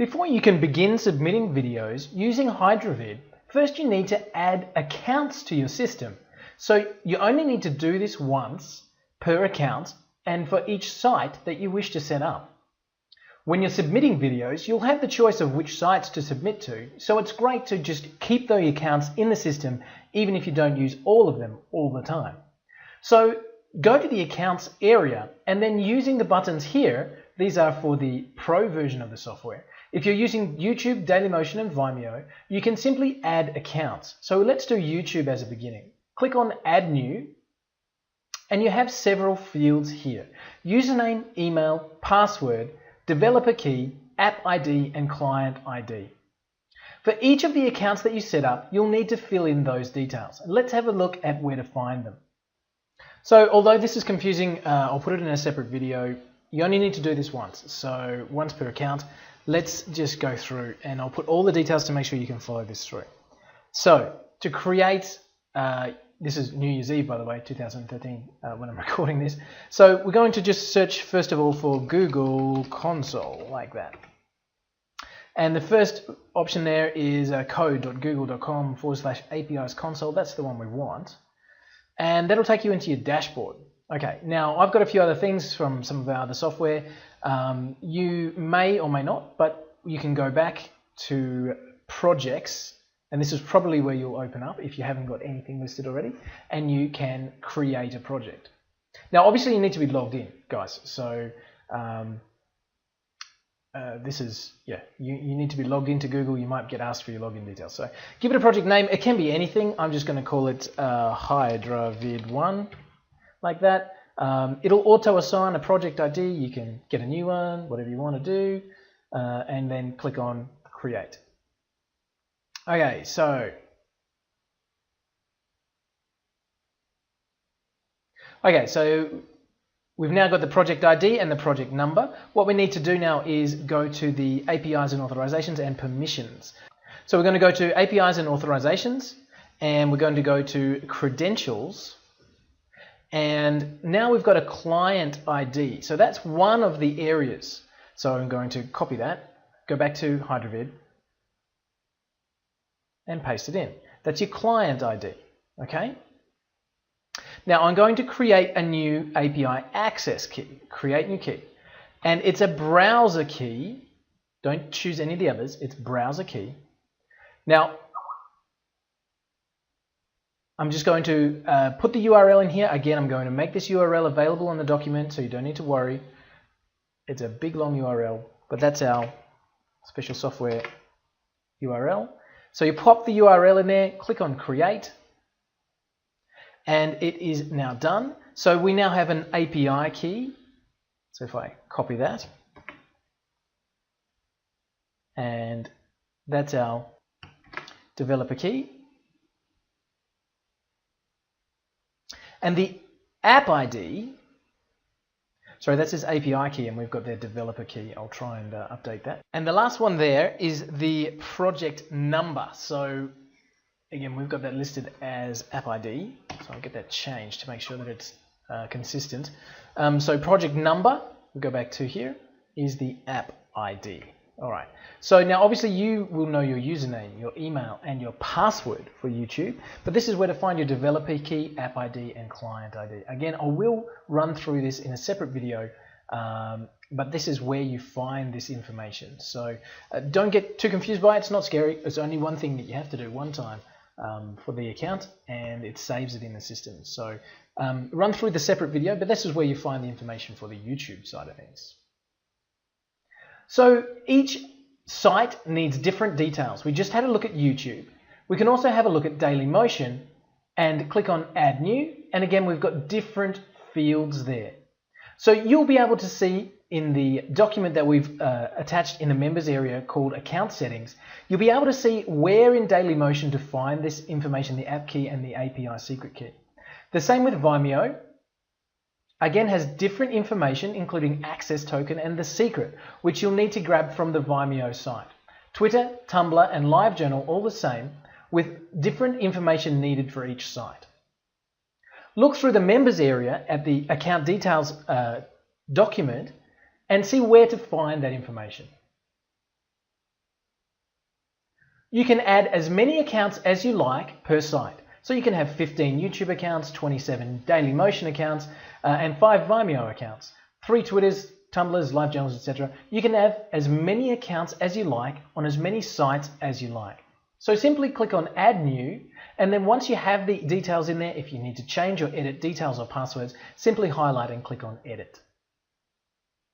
Before you can begin submitting videos using Hydravid, first you need to add accounts to your system. So you only need to do this once per account and for each site that you wish to set up. When you're submitting videos, you'll have the choice of which sites to submit to, so it's great to just keep those accounts in the system even if you don't use all of them all the time. So go to the accounts area and then using the buttons here, these are for the pro version of the software. If you're using YouTube, Dailymotion and Vimeo, you can simply add accounts. So let's do YouTube as a beginning. Click on Add New and you have several fields here. Username, email, password, developer key, app ID and client ID. For each of the accounts that you set up, you'll need to fill in those details. Let's have a look at where to find them. So although this is confusing, I'll put it in a separate video. You only need to do this once, so once per account. Let's just go through and I'll put all the details to make sure you can follow this through. So to create, this is New Year's Eve by the way, 2013 when I'm recording this. So we're going to just search first of all for Google Console like that. And the first option there is code.google.com/APIs console. That's the one we want. And that'll take you into your dashboard. Okay, now I've got a few other things from some of our other software. You may or may not, but you can go back to projects, and this is probably where you'll open up if you haven't got anything listed already, and you can create a project. Now obviously you need to be logged in, guys, so this is, you need to be logged into Google. You might get asked for your login details. So give it a project name. It can be anything. I'm just going to call it Hydravid1, like that. It'll auto assign a project ID. You can get a new one, whatever you want to do, and then click on create. Okay, so we've now got the project ID and the project number. What we need to do now is go to the APIs and authorizations and permissions. So we're going to go to APIs and authorizations, and we're going to go to credentials. And now we've got a client ID. So that's one of the areas. So I'm going to copy that, go back to Hydravid, and paste it in. That's your client ID, okay? Now I'm going to create a new API access key, create new key. And it's a browser key. Don't choose any of the others, it's browser key. Now, I'm just going to put the URL in here. Again, I'm going to make this URL available on the document, so you don't need to worry. It's a big long URL, but that's our special software URL. So you pop the URL in there, click on create, and it is now done. So we now have an API key. So if I copy that, and that's our developer key. And the app ID, sorry, that's his API key, and we've got their developer key. I'll try and update that. And the last one there is the project number. So again, we've got that listed as app ID. So I'll get that changed to make sure that it's consistent. So project number, we go back to here, is the app ID. All right. So now obviously you will know your username, your email, and your password for YouTube. But this is where to find your developer key, app ID, and client ID. Again, I will run through this in a separate video, but this is where you find this information. So don't get too confused by it. It's not scary. It's only one thing that you have to do one time for the account, and it saves it in the system. So run through the separate video, but this is where you find the information for the YouTube side of things. So each site needs different details. We just had a look at YouTube. We can also have a look at Dailymotion and click on Add New. And again, we've got different fields there. So you'll be able to see in the document that we've attached in the members area called Account Settings, you'll be able to see where in Dailymotion to find this information, the app key and the API secret key. The same with Vimeo. Again, has different information, including access token and the secret, which you'll need to grab from the Vimeo site. Twitter, Tumblr, and LiveJournal all the same, with different information needed for each site. Look through the members area at the account details document and see where to find that information. You can add as many accounts as you like per site. So you can have 15 YouTube accounts, 27 Dailymotion accounts, and 5 Vimeo accounts, 3 Twitters, Tumblrs, live journals, etc. You can have as many accounts as you like on as many sites as you like. So simply click on Add New, and then once you have the details in there, if you need to change or edit details or passwords, simply highlight and click on Edit.